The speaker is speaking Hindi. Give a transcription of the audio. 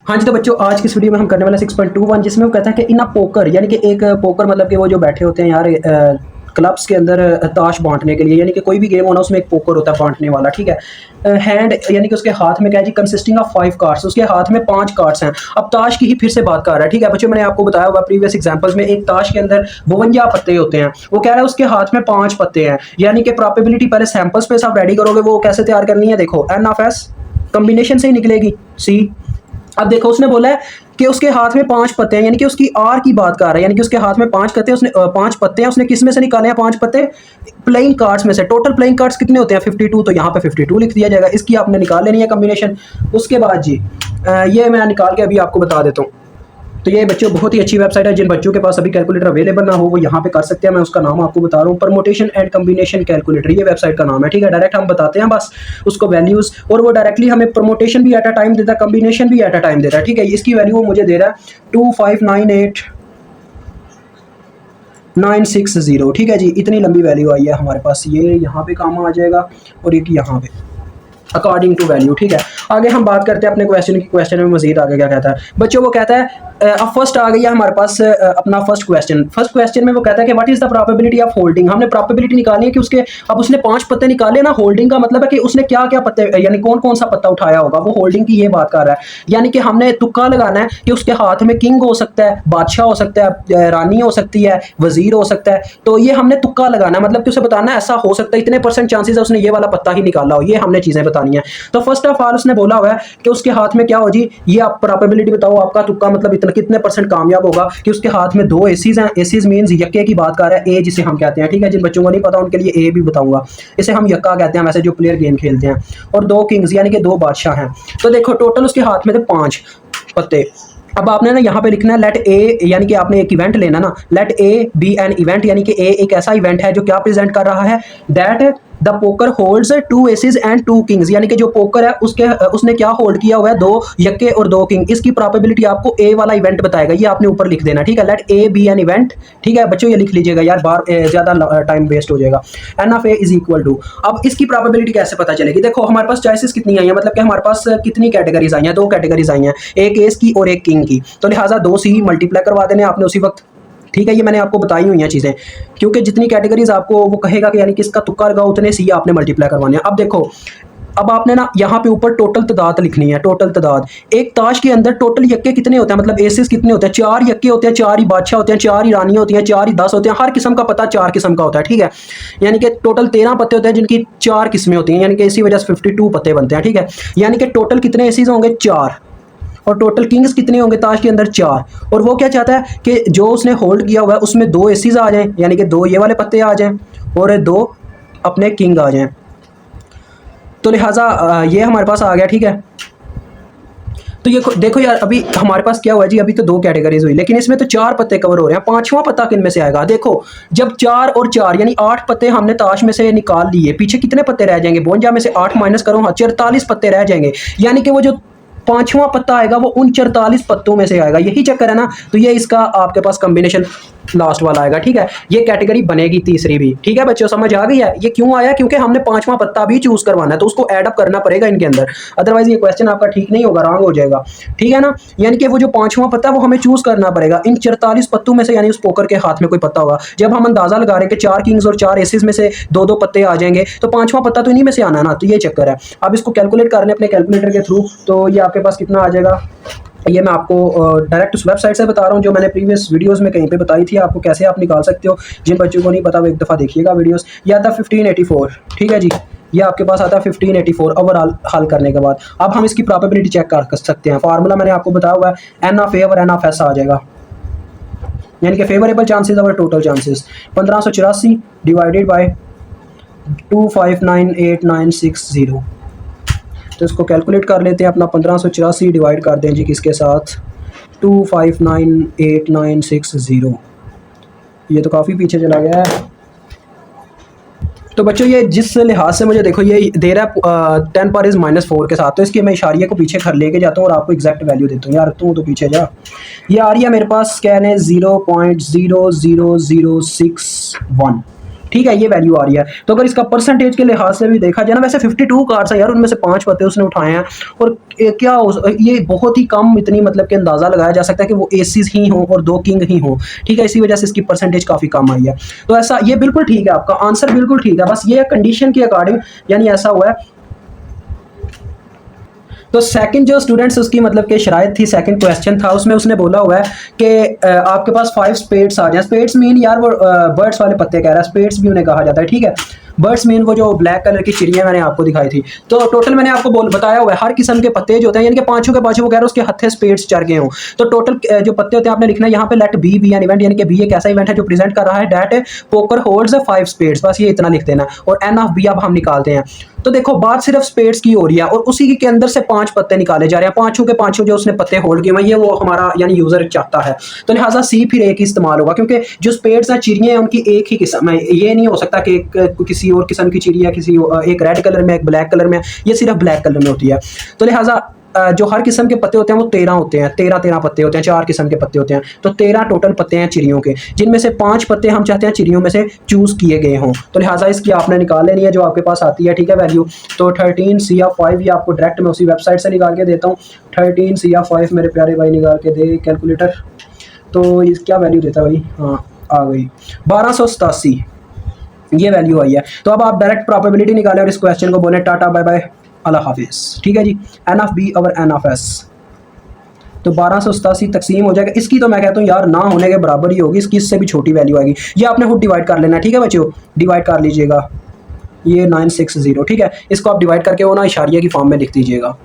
हाँ जी, तो बच्चों आज की इस वीडियो में हम करने वाला 6.21 जिसमें वो कहता है कि इन अ पोकर यानी कि एक पोकर मतलब कि वो जो बैठे होते हैं यार क्लब्स के अंदर ताश बांटने के लिए, यानी कि कोई भी गेम होना उसमें एक पोकर होता है बांटने वाला, ठीक है। हैंड यानी कि उसके हाथ में क्या है जी, कंसिस्टिंग ऑफ 5 कार्ड्स, उसके हाथ में 5 कार्ड्स हैं। अब ताश की ही फिर से बात कर रहा है, ठीक है बच्चों, मैंने आपको बताया होगा प्रीवियस एग्जांपल्स में, एक ताश के अंदर 52 पत्ते होते हैं, वो कह रहा है उसके हाथ में 5 पत्ते हैं, यानी कि प्रोबेबिलिटी पहले सैंपल स्पेस आप रेडी करोगे, वो कैसे तैयार करनी है, देखो एन ऑफ एस कॉम्बिनेशन से ही निकलेगी सी। अब देखो उसने बोला है कि उसके हाथ में 5 पत्ते हैं, यानी कि उसकी आर की बात कर रहा है, यानी कि उसके हाथ में 5 पत्ते, उसने 5 पत्ते हैं, उसने किस में से निकाले हैं 5 पत्ते, प्लेइंग कार्ड्स में से। टोटल प्लेइंग कार्ड्स कितने होते हैं 52, तो यहाँ पे 52 लिख दिया जाएगा, इसकी आपने निकाल लेनी है कॉम्बिनेशन। उसके बाद जी ये मैं निकाल के अभी आपको बता देता हूँ। तो ये बच्चों बहुत ही अच्छी वेबसाइट है, जिन बच्चों के पास अभी कैलकुलेटर अवेलेबल ना हो वो यहाँ पे कर सकते हैं। मैं उसका नाम आपको बता रहा हूँ, परमोटेशन एंड कॉम्बिनेशन कैलकुलेटर, ये वेबसाइट का नाम है, ठीक है। डायरेक्ट हम बताते हैं बस उसको वैल्यूज, और वो डायरेक्टली हमें प्रमोटेशन भी एट अ टाइम देता है, कॉम्बिनेशन भी एट अ टाइम देता है, ठीक है। इसकी वैल्यू वो मुझे दे रहा है 2598960, ठीक है जी। इतनी लंबी वैल्यू आई है हमारे पास, ये यहाँ पे काम आ जाएगा और एक यहाँ पे अकॉर्डिंग टू वैल्यू, ठीक है। आगे हम बात करते हैं अपने क्वेश्चन की, क्वेश्चन में मजीद आगे क्या कहता है बच्चों, वो कहता है अब फर्स्ट आ गई है हमारे पास अपना फर्स्ट क्वेश्चन में वो कहता है कि what is the probability of holding. हमने प्रोबेबिलिटी निकालनी है कि उसके, अब उसने 5 पत्ते निकाले ना, होल्डिंग का मतलब है कि उसने क्या क्या पत्ते यानी कौन कौन सा पत्ता उठाया होगा, वो होल्डिंग की ये बात कर रहा है। यानी कि हमने तुक्का लगाना है कि उसके हाथ में किंग हो सकता है, बादशाह हो सकता है, रानी हो सकती है, वजीर हो सकता है, तो ये हमने तुक्का लगाना है, मतलब कि उसे बताना है ऐसा हो सकता है, इतने % चांसेस है उसने ये वाला पत्ता ही निकाला हो, ये हमने चीजें बतानी है। तो फर्स्ट ऑफ ऑल उसने बोला हुआ है कि उसके हाथ में क्या हो जी, ये आप प्रोबेबिलिटी बताओ, आपका तुक्का मतलब इतना कितने % कामयाब होगा कि उसके हाथ में 2 एसीज हैं। एसीज मींस यक्के की बात कर रहा है, ए जिसे हम कहते हैं, ठीक है। जिन बच्चों को नहीं पता उनके लिए ए भी बताऊंगा, इसे हम यक्का कहते हैं वैसे जो प्लेयर गेम खेलते हैं। और 2 किंग्स यानी कि 2 बादशाह हैं। तो देखो टोटल उसके हाथ में थे 5 पत्ते। अब आपने ना यहाँ पे लिखना है लेट ए, यानी कि आपने एक इवेंट लेना ना, let A B N event, यानी कि ए एक ऐसा इवेंट है जो क्या प्रेजेंट कर रहा है, that the poker holds 2 aces and 2 kings, यानी कि जो पोकर है उसके उसने क्या होल्ड किया हुआ है, 2 यक्के और 2 किंग। इसकी प्रोबेबिलिटी आपको ए वाला इवेंट बताएगा, ये आपने ऊपर लिख देना, ठीक है। Let A B N event, ठीक है बच्चों, ये लिख लीजिएगा यार, बार ज्यादा टाइम वेस्ट हो जाएगा। N of A is equal to, अब इसकी प्रोबेबिलिटी कैसे पता चलेगी, देखो हमारे पास चॉइसेस कितनी आई है, मतलब कि हमारे पास कितनी कैटेगरीज आई हैं, 2 कैटेगरीज आई हैं, एक एस की और एक किंग की, तो लिहाजा 2 से ही मल्टीप्लाई करवा देने आपने उसी वक्त, ठीक है। ये मैंने आपको बताई हुई हैं चीज़ें, क्योंकि जितनी कैटेगरीज आपको वो कहेगा कि यानी कि इसका तुक्का लगा उतने से ही आपने मल्टीप्लाई करवाने हैं। अब देखो, अब आपने ना यहाँ पे ऊपर टोटल तादाद लिखनी है, टोटल तादाद। एक ताश के अंदर टोटल यक्के कितने होते हैं, मतलब एसेस कितने होते हैं, 4 यक्के होते हैं, 4 ही बादशाह होते हैं, 4 ही रानियाँ होती हैं, 4 ही 10 होते हैं, हर किस्म का पता 4 किस्म का होता है, ठीक है। यानी कि टोटल 13 पत्ते होते हैं जिनकी 4 किस्में होती हैं, यानी कि इसी वजह से 52 पत्ते बनते हैं, ठीक है। यानी कि टोटल कितने एसेस होंगे, 4, और टोटल किंग्स कितने होंगे ताश के अंदर, 4। और वो क्या चाहता है कि जो उसने होल्ड किया हुआ है उसमें 2 एसीज आ जाएं, यानी कि 2 ये वाले पत्ते आ जाएं और 2 अपने किंग आ जाएं। तो लिहाजा ये हमारे पास आ गया, ठीक है। तो ये देखो यार, अभी हमारे पास क्या हुआ जी, अभी तो 2 कैटेगरीज हुई, लेकिन इसमें तो 4 पत्ते कवर हो रहे हैं, 5वां पत्ता किन में से आएगा, देखो जब 4 और 4 यानी 8 पत्ते हमने ताश में से निकाल लिए, पीछे कितने पत्ते रह जाएंगे, 52 में से 8 माइनस करो, 44 पत्ते रह जाएंगे, यानी कि वो जो 5वां पत्ता आएगा वो उन 44 पत्तों में से आएगा, यही चक्कर है ना। तो ये इसका आपके पास कॉम्बिनेशन लास्ट वाला आएगा, ठीक है। ये कैटेगरी बनेगी तीसरी भी, ठीक है बच्चों, समझ आ गई है। ये क्यों आया, क्योंकि हमने 5वां पत्ता भी चूज करवाना है, तो उसको ऐड अप करना पड़ेगा इनके अंदर, अदरवाइज ये क्वेश्चन आपका ठीक नहीं होगा, रॉन्ग हो जाएगा, ठीक है ना। यानी कि वो जो 5वां पत्ता वो हमें चूज करना पड़ेगा इन 44 पत्तों में से, यानी उस पोकर के हाथ में कोई पत्ता होगा। जब हम अंदाजा लगा रहे हैं कि 4 किंग्स और 4 एसेस में से 2-2 पत्ते आ जाएंगे, तो 5वां पत्ता तो इन्हीं में से आना ना, तो ये चक्कर है। अब इसको कैलकुलेट करने अपने कैलकुलेटर के थ्रू, तो ये आपके पास कितना आ जाएगा, ये मैं आपको डायरेक्ट उस वेबसाइट से बता रहा हूँ जो मैंने प्रीवियस वीडियोस में कहीं पे बताई थी आपको, कैसे आप निकाल सकते हो। जिन बच्चों को नहीं पता वो एक दफ़ा देखिएगा वीडियोस। ये आता है 1584, ठीक है जी, ये आपके पास आता है 1584 ओवरऑल हल करने के बाद। अब हम इसकी प्रोबेबिलिटी चेक कर सकते हैं, फार्मूला मैंने आपको बताया हुआ है, एन ऑफ ए और एन ऑफ एस आ जाएगा, यानी कि फेवरेबल चांसेस और टोटल चांसेस। 1584 डिवाइडेड बाई 2598960, तो इसको कैलकुलेट कर लेते हैं अपना। 1584 डिवाइड कर दें जी किसके साथ, 2598960, ये तो काफ़ी पीछे चला गया है। तो बच्चों ये जिस लिहाज से मुझे देखो ये दे रहा है 10 पर इज -4 के साथ, तो इसके मैं इशारिये को पीछे कर लेके जाता हूँ और आपको एग्जैक्ट वैल्यू देता हूँ। यार तू तो पीछे जा, ये आ रही है मेरे पास, स्कैन है 0.00061, ठीक है, ये वैल्यू आ रही है। तो अगर इसका परसेंटेज के लिहाज से भी देखा जाए ना, वैसे 52 कार्ड्स है यार, उनमें से 5 पत्ते उसने उठाए हैं। और क्या ये बहुत ही कम, इतनी मतलब कि अंदाज़ा लगाया जा सकता है कि वो एसीज ही हों और 2 किंग ही हों, ठीक है, इसी वजह से इसकी परसेंटेज काफ़ी कम आई है। तो ऐसा ये बिल्कुल ठीक है, आपका आंसर बिल्कुल ठीक है, बस ये कंडीशन के अकॉर्डिंग यानी ऐसा हुआ है। तो सेकंड जो स्टूडेंट्स उसकी मतलब कि शराइत थी, सेकंड क्वेश्चन था, उसमें उसने बोला हुआ है कि आपके पास 5 स्पेड्स आ जाए। स्पेड्स मीन यार वो बर्ड्स वाले पत्ते कह रहा है, स्पेड्स भी उन्हें कहा जाता है, ठीक है। बर्ड्स मीन वो जो ब्लैक कलर की चिड़िया मैंने आपको दिखाई थी। तो टोटल मैंने आपको बताया हुआ है हर किस्म के पत्ते जो होते हैं, यानी कि पांचों के पांचों वो कह रहे हैं उसके हत्थे स्पेड्स चढ़ गए हों। तो टोटल जो पत्ते होते हैं आपने लिखना है यहाँ पे लेट बी एन इवेंट, यानी कि बी एक ऐसा इवेंट है जो प्रेजेंट कर रहा है दैट पोकर होल्ड्स 5 स्पेड्स, बस ये इतना लिख देना। और एन ऑफ बी अब हम निकालते हैं। तो देखो बात सिर्फ स्पेड्स की हो रही है और उसी के अंदर से 5 पत्ते निकाले जा रहे हैं, पांचों के पांचों जो उसने पत्ते होल्ड किए ये वो हमारा यानी यूजर चाहता है। तो लिहाजा सी फिर एक ही इस्तेमाल होगा, क्योंकि जो स्पेड्स हैं चिड़िया हैं उनकी एक ही किस्म है। ये नहीं हो सकता कि किसी और किस्म की चिड़िया किसी एक रेड कलर में एक ब्लैक कलर में, ये सिर्फ ब्लैक कलर में होती है। तो लिहाजा जो हर किस्म के पत्ते होते हैं वो 13 होते हैं, 13 पत्ते होते हैं, 4 किस्म के पत्ते होते हैं। तो 13 टोटल पत्ते हैं चिड़ियों के, जिनमें से 5 पत्ते हम चाहते हैं चिड़ियों में से चूज किए गए हों। तो लिहाजा इसकी आपने निकाल लेनी है जो आपके पास आती है, ठीक है, वैल्यू। तो 13 CF5 ये आपको डायरेक्ट मैं उसी वेबसाइट से निकाल के देता हूँ। 13 CF5 मेरे प्यारे भाई निकाल के दे कैलकुलेटर। तो इस क्या वैल्यू देता है भाई, हाँ आ गई 1287, ये वैल्यू आई है। तो अब आप डायरेक्ट प्रोबेबिलिटी निकालें और इस क्वेश्चन को बोले टाटा बाय बाय अल्लाह हाफिज़, ठीक है जी। एन ऑफ बी और एन ऑफ एस, तो 1287 तकसीम हो जाएगा। इसकी तो मैं कहता हूँ यार ना होने के बराबर ही होगी, इसकी इससे भी छोटी वैल्यू आएगी। ये आपने खुद डिवाइड कर लेना है, ठीक है बच्चों, डिवाइड कर लीजिएगा ये 960, ठीक है। इसको आप डिवाइड करके वो ना इशारिया की फॉर्म में लिख दीजिएगा।